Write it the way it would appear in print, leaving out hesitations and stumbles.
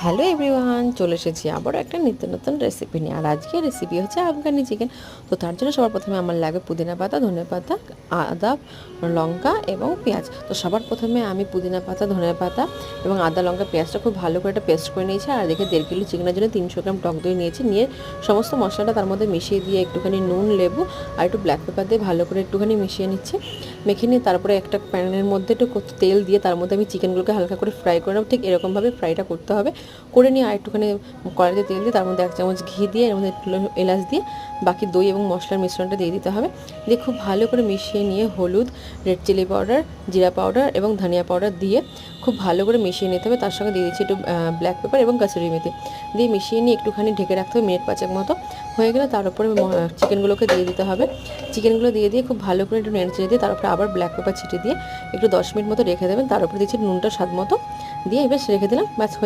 Hello everyone, চলে এসেছি আবারও একটা নিত্য নতুন রেসিপি নিয়ে। আর আজকের রেসিপি হচ্ছে আফগানি চিকেন। তো তার জন্য সবার প্রথমে আমার লাগবে পুদিনা পাতা, ধনে পাতা, আদা, লঙ্কা এবং পেঁয়াজ। তো সবার প্রথমে আমি পুদিনা পাতা, ধনে পাতা এবং আদা, লঙ্কা, পেঁয়াজটা খুব ভালো করে একটা পেস্ট করে নিয়েছি। আর দেখে 1.5 কিলো চিকেনের জন্য 300 গ্রাম টক দই নিয়েছি। নিয়ে সমস্ত মশলাটা তার মধ্যে মিশিয়ে দিয়ে একটুখানি নুন, লেবু আর একটু ব্ল্যাক পেপার দিয়ে ভালো করে একটুখানি মিশিয়ে নিচ্ছি। মেখে নিয়ে তারপরে একটা প্যানের মধ্যে একটু তেল দিয়ে তার মধ্যে আমি চিকেনগুলোকে হালকা করে ফ্রাই করে নেব। ঠিক এরকমভাবে ফ্রাইটা করতে হবে। করে নিয়ে আর একটুখানি কড়াইতে তেল দিয়ে তার মধ্যে 1 চামচ ঘি দিয়ে এর মধ্যে একটু এলাচ দিয়ে বাকি দই এবং মশলার মিশ্রণটা দিয়ে দিতে হবে। দিয়ে খুব ভালো করে মিশিয়ে নিয়ে হলুদ, রেড চিলি পাউডার, জিরা পাউডার এবং ধনিয়া পাউডার দিয়ে খুব ভালো করে মিশিয়ে নিতে হবে। তার সঙ্গে দিয়ে দিচ্ছি একটু ব্ল্যাক পেপার এবং কাসুরি মেথি দিয়ে মিশিয়ে নিয়ে একটুখানি ঢেকে রাখতে হবে মিনিট 5 মতো। হয়ে গেলে তার উপরে চিকেনগুলোকে দিয়ে দিতে হবে। চিকেনগুলো দিয়ে খুব ভালো করে একটু নেড়ে চেড়ে দিয়ে তার উপরে আবার ব্ল্যাক পেপার ছিটিয়ে দিয়ে একটু 10 মিনিট মতো রেখে দেবেন। তার উপরে দিচ্ছি নুনটা স্বাদ মতো দিয়ে বেশ রেখে দিলাম। ব্যাস।